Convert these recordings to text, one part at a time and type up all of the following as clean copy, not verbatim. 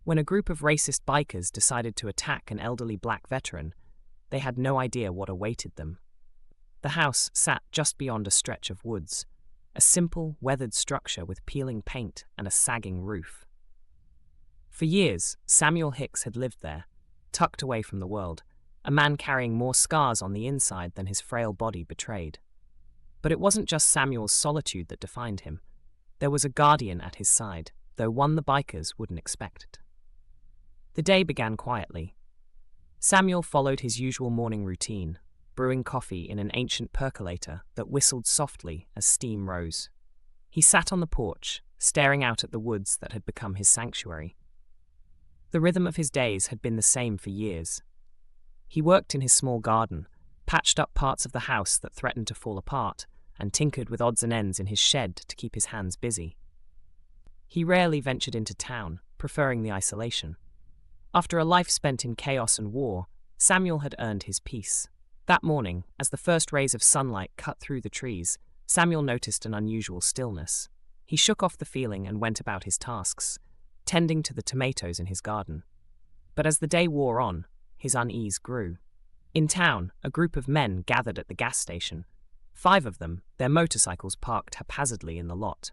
When a group of racist bikers decided to attack an elderly black veteran, they had no idea what awaited them. The house sat just beyond a stretch of woods, a simple, weathered structure with peeling paint and a sagging roof. For years, Samuel Hicks had lived there, tucked away from the world, a man carrying more scars on the inside than his frail body betrayed. But it wasn't just Samuel's solitude that defined him. There was a guardian at his side, though one the bikers wouldn't expect. The day began quietly. Samuel followed his usual morning routine, brewing coffee in an ancient percolator that whistled softly as steam rose. He sat on the porch, staring out at the woods that had become his sanctuary. The rhythm of his days had been the same for years. He worked in his small garden, patched up parts of the house that threatened to fall apart, and tinkered with odds and ends in his shed to keep his hands busy. He rarely ventured into town, preferring the isolation. After a life spent in chaos and war, Samuel had earned his peace. That morning, as the first rays of sunlight cut through the trees, Samuel noticed an unusual stillness. He shook off the feeling and went about his tasks, tending to the tomatoes in his garden. But as the day wore on, his unease grew. In town, a group of men gathered at the gas station. 5 of them, their motorcycles parked haphazardly in the lot.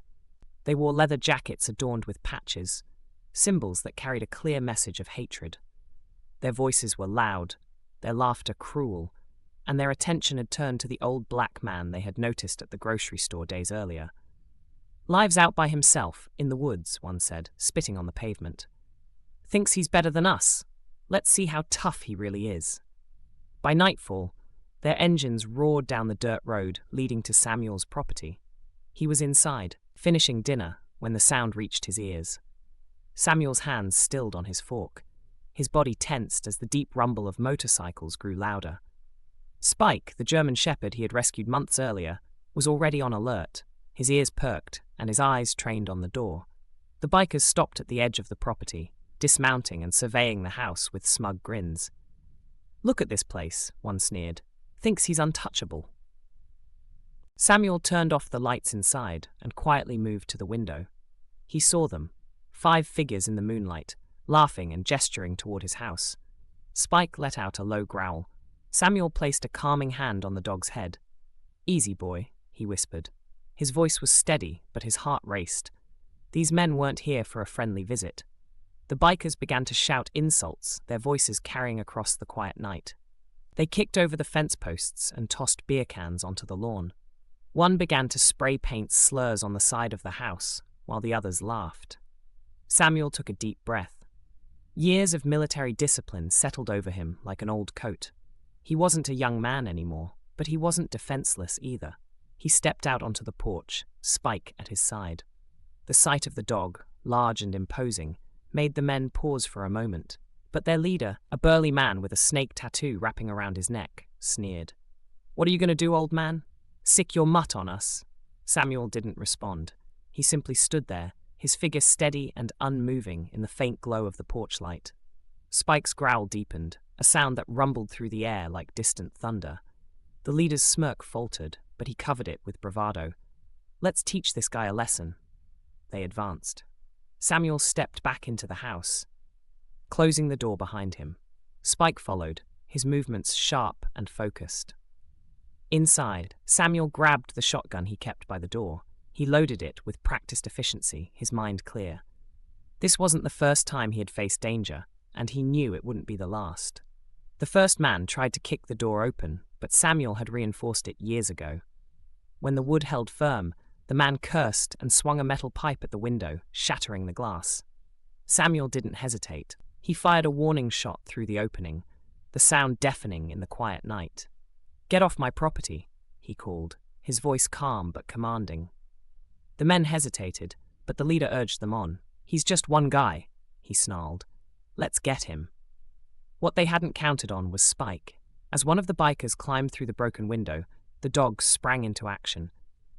They wore leather jackets adorned with patches, symbols that carried a clear message of hatred. Their voices were loud, their laughter cruel, and their attention had turned to the old black man they had noticed at the grocery store days earlier. "Lives out by himself, in the woods," one said, spitting on the pavement. "Thinks he's better than us. Let's see how tough he really is." By nightfall, their engines roared down the dirt road leading to Samuel's property. He was inside, finishing dinner, when the sound reached his ears. Samuel's hands stilled on his fork. His body tensed as the deep rumble of motorcycles grew louder. Spike, the German shepherd he had rescued months earlier, was already on alert, his ears perked and his eyes trained on the door. The bikers stopped at the edge of the property, dismounting and surveying the house with smug grins. "Look at this place," one sneered. "Thinks he's untouchable." Samuel turned off the lights inside and quietly moved to the window. He saw them, 5 figures in the moonlight, laughing and gesturing toward his house. Spike let out a low growl. Samuel placed a calming hand on the dog's head. "Easy, boy," he whispered. His voice was steady, but his heart raced. These men weren't here for a friendly visit. The bikers began to shout insults, their voices carrying across the quiet night. They kicked over the fence posts and tossed beer cans onto the lawn. One began to spray paint slurs on the side of the house, while the others laughed. Samuel took a deep breath. Years of military discipline settled over him like an old coat. He wasn't a young man anymore, but he wasn't defenseless either. He stepped out onto the porch, Spike at his side. The sight of the dog, large and imposing, made the men pause for a moment. But their leader, a burly man with a snake tattoo wrapping around his neck, sneered. "What are you going to do, old man? Sick your mutt on us?" Samuel didn't respond. He simply stood there, his figure steady and unmoving in the faint glow of the porch light. Spike's growl deepened, a sound that rumbled through the air like distant thunder. The leader's smirk faltered, but he covered it with bravado. "Let's teach this guy a lesson." They advanced. Samuel stepped back into the house, closing the door behind him. Spike followed, his movements sharp and focused. Inside, Samuel grabbed the shotgun he kept by the door. He loaded it with practiced efficiency, his mind clear. This wasn't the first time he had faced danger, and he knew it wouldn't be the last. The first man tried to kick the door open, but Samuel had reinforced it years ago. When the wood held firm, the man cursed and swung a metal pipe at the window, shattering the glass. Samuel didn't hesitate. He fired a warning shot through the opening, the sound deafening in the quiet night. "Get off my property," he called, his voice calm but commanding. The men hesitated, but the leader urged them on. "He's just one guy," he snarled. "Let's get him." What they hadn't counted on was Spike. As one of the bikers climbed through the broken window, the dog sprang into action.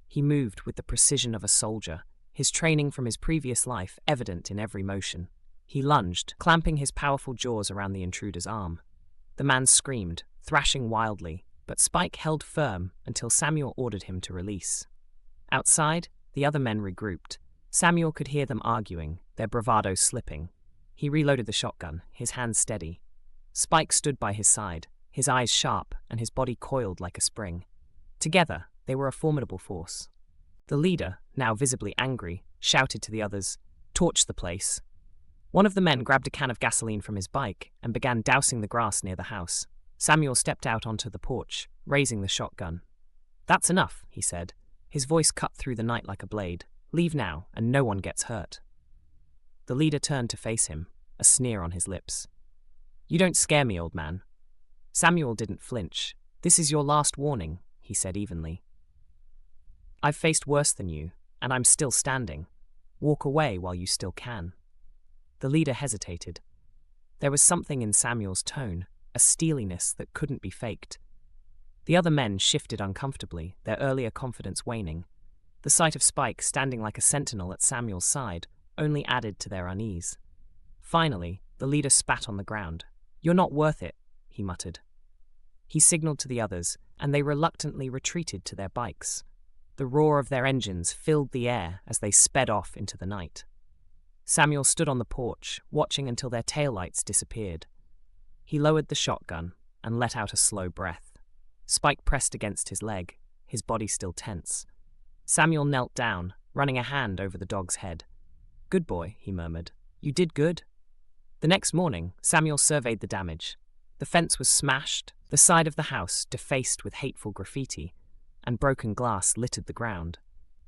He moved with the precision of a soldier, his training from his previous life evident in every motion. He lunged, clamping his powerful jaws around the intruder's arm. The man screamed, thrashing wildly, but Spike held firm until Samuel ordered him to release. Outside, the other men regrouped. Samuel could hear them arguing, their bravado slipping. He reloaded the shotgun, his hands steady. Spike stood by his side, his eyes sharp and his body coiled like a spring. Together, they were a formidable force. The leader, now visibly angry, shouted to the others, "Torch the place." One of the men grabbed a can of gasoline from his bike and began dousing the grass near the house. Samuel stepped out onto the porch, raising the shotgun. "That's enough," he said, his voice cut through the night like a blade. "Leave now, and no one gets hurt." The leader turned to face him, a sneer on his lips. "You don't scare me, old man." Samuel didn't flinch. "This is your last warning," he said evenly. "I've faced worse than you, and I'm still standing. Walk away while you still can." The leader hesitated. There was something in Samuel's tone, a steeliness that couldn't be faked. The other men shifted uncomfortably, their earlier confidence waning. The sight of Spike standing like a sentinel at Samuel's side only added to their unease. Finally, the leader spat on the ground. "You're not worth it," he muttered. He signaled to the others, and they reluctantly retreated to their bikes. The roar of their engines filled the air as they sped off into the night. Samuel stood on the porch, watching until their taillights disappeared. He lowered the shotgun and let out a slow breath. Spike pressed against his leg, his body still tense. Samuel knelt down, running a hand over the dog's head. "Good boy," he murmured. "You did good." The next morning, Samuel surveyed the damage. The fence was smashed, the side of the house defaced with hateful graffiti, and broken glass littered the ground.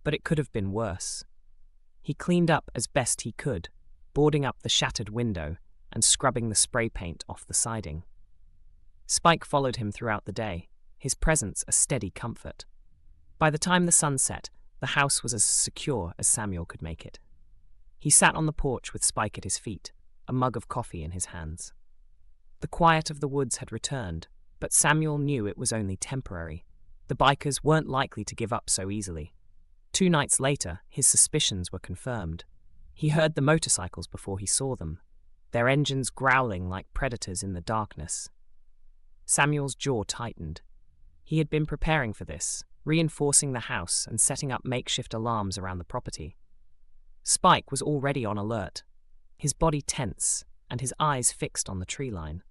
But it could have been worse. He cleaned up as best he could, boarding up the shattered window and scrubbing the spray paint off the siding. Spike followed him throughout the day, his presence a steady comfort. By the time the sun set, the house was as secure as Samuel could make it. He sat on the porch with Spike at his feet, a mug of coffee in his hands. The quiet of the woods had returned, but Samuel knew it was only temporary. The bikers weren't likely to give up so easily. 2 nights later, his suspicions were confirmed. He heard the motorcycles before he saw them, their engines growling like predators in the darkness. Samuel's jaw tightened. He had been preparing for this, reinforcing the house and setting up makeshift alarms around the property. Spike was already on alert, his body tense and his eyes fixed on the tree line.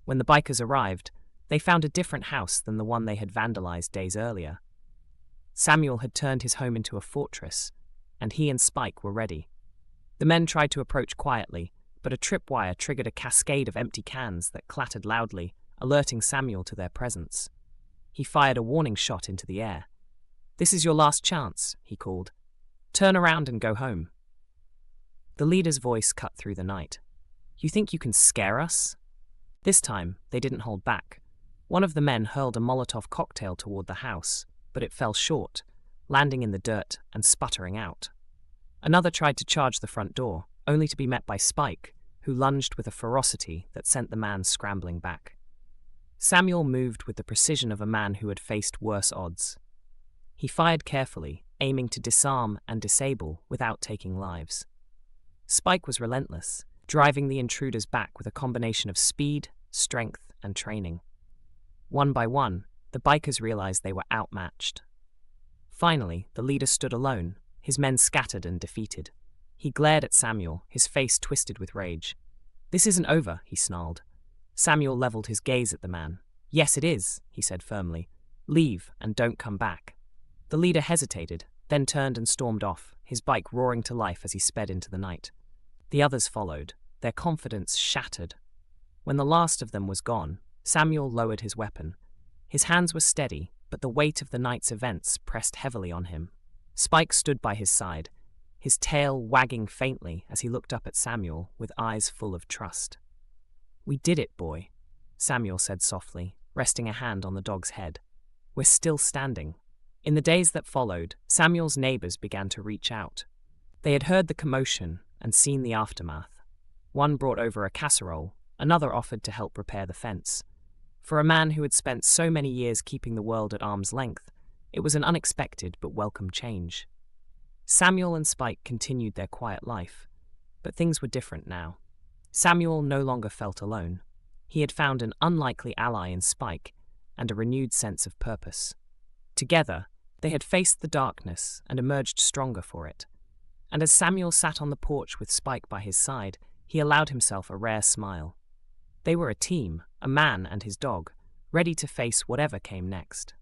When the bikers arrived, they found a different house than the one they had vandalized days earlier. Samuel had turned his home into a fortress, and he and Spike were ready. The men tried to approach quietly, but a tripwire triggered a cascade of empty cans that clattered loudly, alerting Samuel to their presence. He fired a warning shot into the air. "This is your last chance," he called. "Turn around and go home." The leader's voice cut through the night. "You think you can scare us?" This time, they didn't hold back. One of the men hurled a Molotov cocktail toward the house, but it fell short, landing in the dirt and sputtering out. Another tried to charge the front door, only to be met by Spike, who lunged with a ferocity that sent the man scrambling back. Samuel moved with the precision of a man who had faced worse odds. He fired carefully, aiming to disarm and disable without taking lives. Spike was relentless, driving the intruders back with a combination of speed, strength, and training. One by one, the bikers realized they were outmatched. Finally, the leader stood alone, his men scattered and defeated. He glared at Samuel, his face twisted with rage. "This isn't over," he snarled. Samuel leveled his gaze at the man. "Yes, it is," he said firmly. "Leave and don't come back." The leader hesitated, then turned and stormed off, his bike roaring to life as he sped into the night. The others followed, their confidence shattered. When the last of them was gone, Samuel lowered his weapon. His hands were steady, but the weight of the night's events pressed heavily on him. Spike stood by his side, his tail wagging faintly as he looked up at Samuel with eyes full of trust. "We did it, boy," Samuel said softly, resting a hand on the dog's head. "We're still standing." In the days that followed, Samuel's neighbors began to reach out. They had heard the commotion and seen the aftermath. One brought over a casserole, another offered to help repair the fence. For a man who had spent so many years keeping the world at arm's length, it was an unexpected but welcome change. Samuel and Spike continued their quiet life, but things were different now. Samuel no longer felt alone. He had found an unlikely ally in Spike and a renewed sense of purpose. Together, they had faced the darkness and emerged stronger for it. And as Samuel sat on the porch with Spike by his side, He allowed himself a rare smile. They were a team, a man and his dog, ready to face whatever came next.